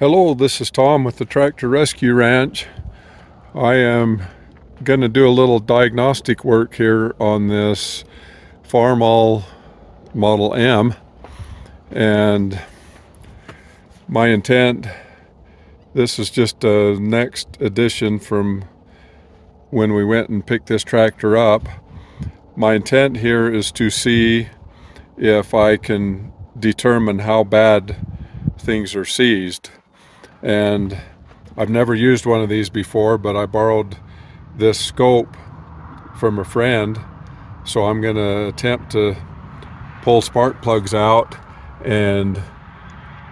Hello, this is Tom with the Tractor Rescue Ranch. I am going to do a little diagnostic work here on this Farmall Model M, and my intent, this is just a next edition from when we went and picked this tractor up. My intent here is to see if I can determine how bad things are seized. And I've never used one of these before, but I borrowed this scope from a friend, so I'm going to attempt to pull spark plugs out and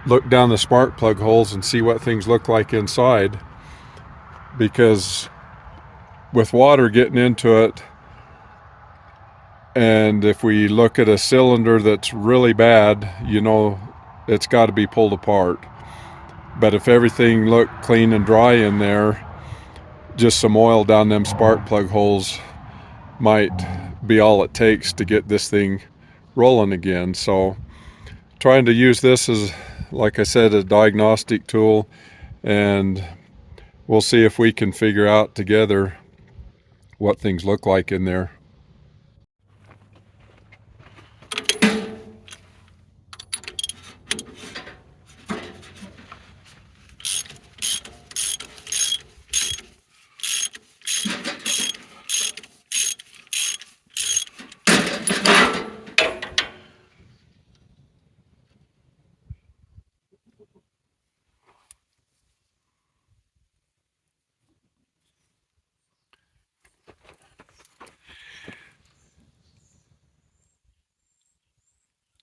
look down the spark plug holes and see what things look like inside, because with water getting into it, and if we look at a cylinder that's really bad, you know it's got to be pulled apart. But if everything looked clean and dry in there, just some oil down them spark plug holes might be all it takes to get this thing rolling again. So trying to use this as, like I said, a diagnostic tool, and we'll see if we can figure out together what things look like in there.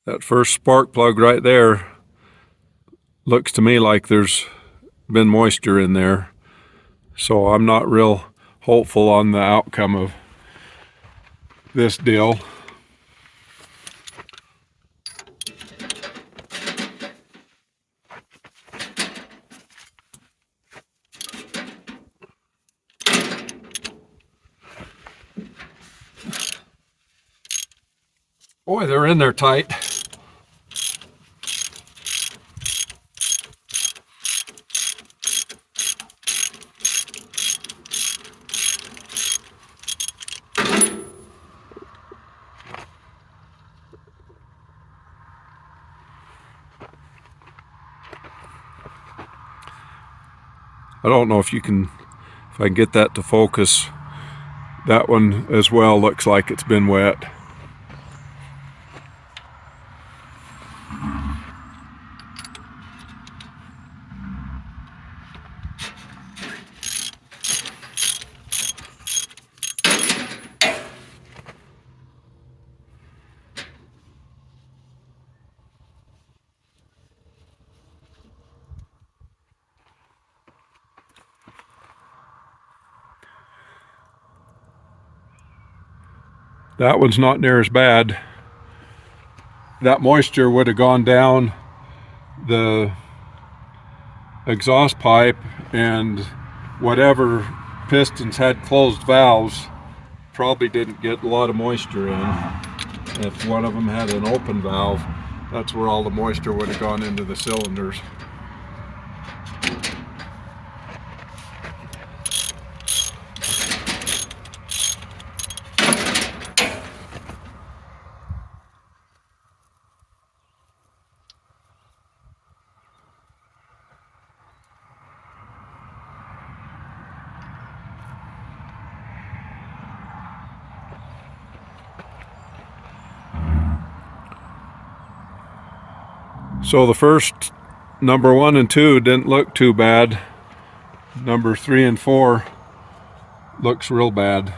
That first spark plug right there looks to me like there's been moisture in there, so I'm not real hopeful on the outcome of this deal. Boy, they're in there tight. I don't know if I can get that to focus. That one as well looks like it's been wet. That one's not near as bad. That moisture would have gone down the exhaust pipe, and whatever pistons had closed valves probably didn't get a lot of moisture in. If one of them had an open valve, that's where all the moisture would have gone into the cylinders. So the first number 1 and 2 didn't look too bad. Number 3 and 4 looks real bad.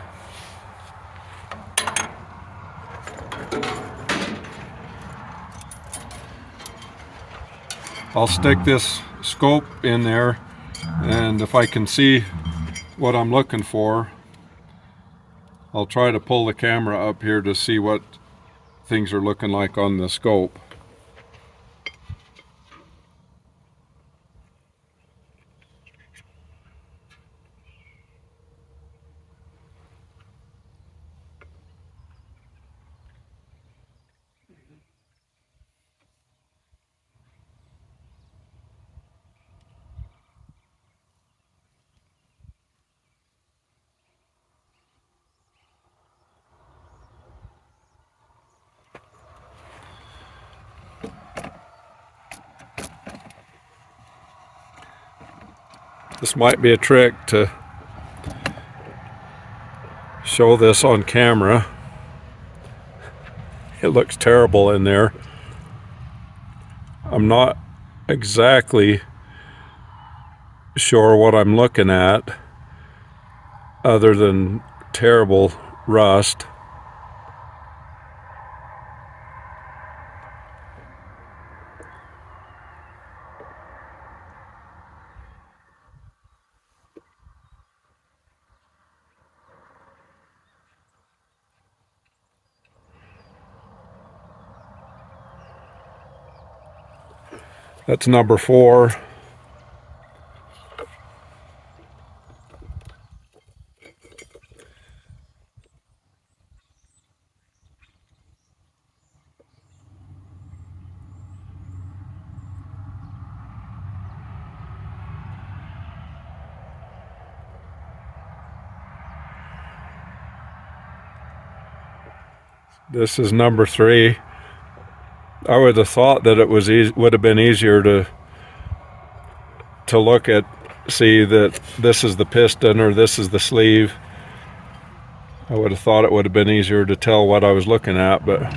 I'll stick this scope in there, and if I can see what I'm looking for, I'll try to pull the camera up here to see what things are looking like on the scope. This might be a trick to show this on camera. It looks terrible in there. I'm not exactly sure what I'm looking at other than terrible rust. That's number 4. This is number 3. I would have thought that it would have been easier to look at, see that this is the piston or this is the sleeve. I would have thought it would have been easier to tell what I was looking at, but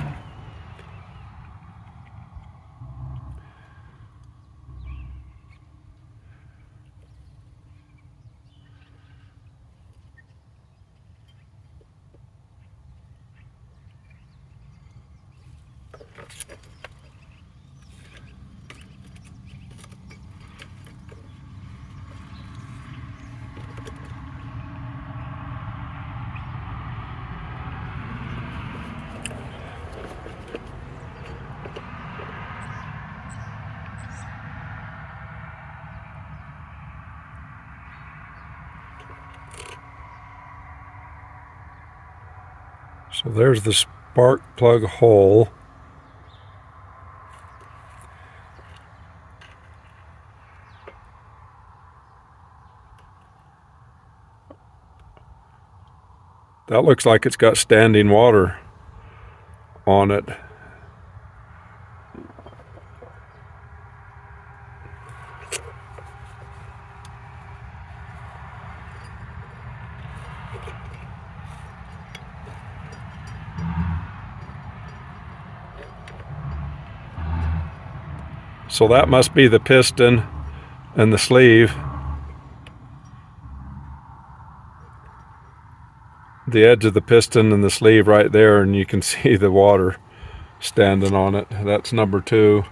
so there's the spark plug hole. That looks like it's got standing water on it. So that must be the piston and the sleeve. The edge of the piston and the sleeve right there, and you can see the water standing on it. That's number 2.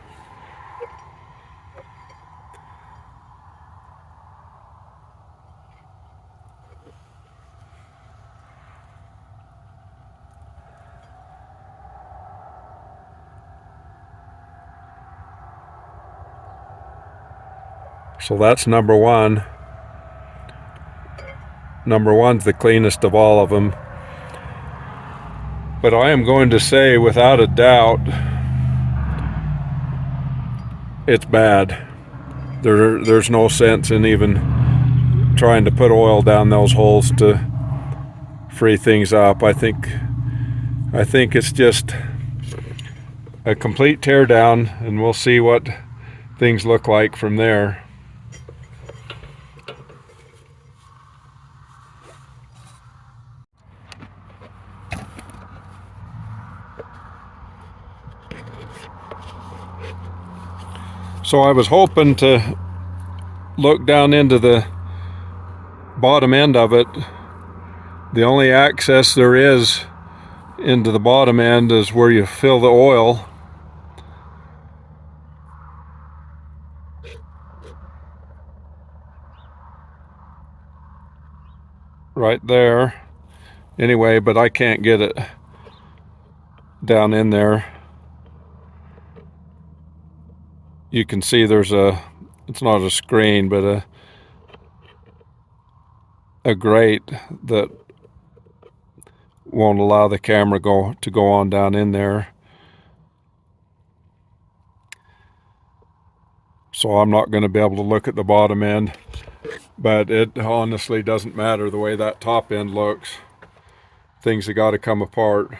So that's number 1. Number 1's the cleanest of all of them. But I am going to say, without a doubt, it's bad. There's no sense in even trying to put oil down those holes to free things up. I think it's just a complete tear down, and we'll see what things look like from there. So I was hoping to look down into the bottom end of it. The only access there is into the bottom end is where you fill the oil. Right there. Anyway, but I can't get it down in there. You can see there's it's not a screen, but a grate that won't allow the camera to go on down in there. So I'm not going to be able to look at the bottom end, but it honestly doesn't matter the way that top end looks. Things have got to come apart.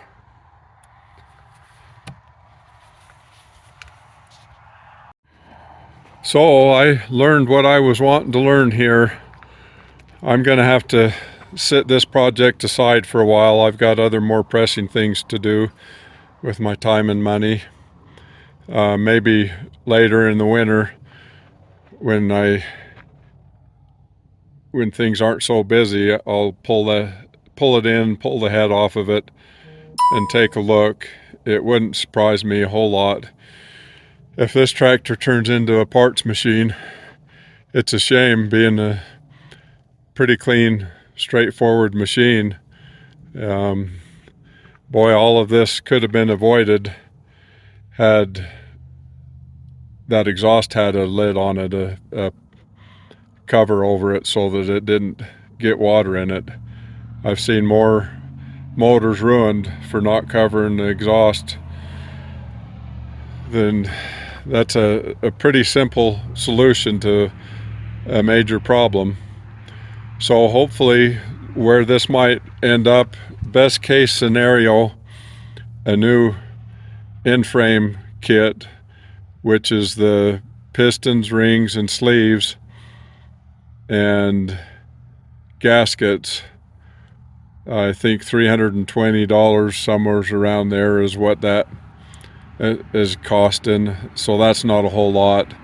So I learned what I was wanting to learn here. I'm going to have to set this project aside for a while. I've got other more pressing things to do with my time and money. Maybe later in the winter when things aren't so busy, I'll pull it in, pull the head off of it, and take a look. It wouldn't surprise me a whole lot if this tractor turns into a parts machine. It's a shame, being a pretty clean, straightforward machine. Boy, all of this could have been avoided had that exhaust had a lid on it, a cover over it so that it didn't get water in it. I've seen more motors ruined for not covering the exhaust. Then that's a pretty simple solution to a major problem. So hopefully, where this might end up, best case scenario, a new in-frame kit, which is the pistons, rings, and sleeves and gaskets. I think $320, somewhere around there, is what that is costing. So that's not a whole lot.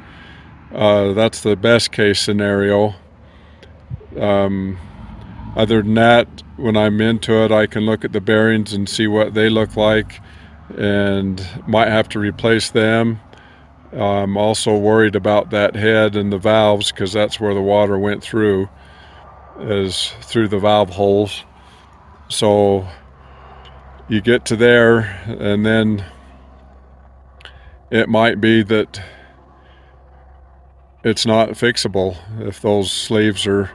That's the best case scenario. Other than that, when I'm into it, I can look at the bearings and see what they look like and might have to replace them. I'm also worried about that head and the valves, because that's where the water went through, is through the valve holes. So you get to there, and then it might be that it's not fixable. If those sleeves are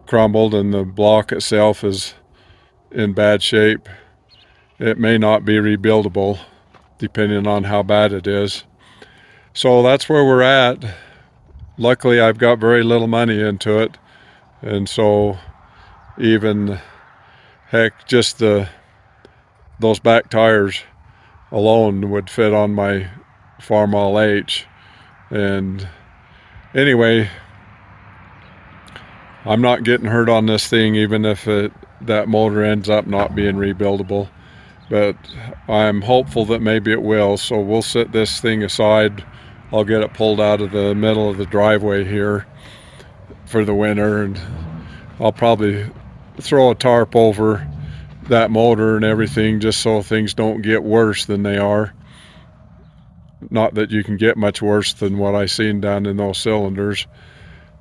crumbled and the block itself is in bad shape, it may not be rebuildable, depending on how bad it is. So that's where we're at. Luckily, I've got very little money into it, and so even, heck, just those back tires alone would fit on my Farmall H. And anyway, I'm not getting hurt on this thing, even if that motor ends up not being rebuildable. But I'm hopeful that maybe it will, so we'll set this thing aside. I'll get it pulled out of the middle of the driveway here for the winter, and I'll probably throw a tarp over that motor and everything, just so things don't get worse than they are. Not that you can get much worse than what I seen down in those cylinders,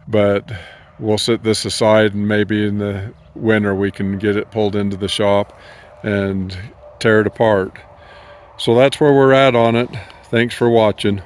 but we'll set this aside, and maybe in the winter we can get it pulled into the shop and tear it apart. So that's where we're at on it. Thanks for watching.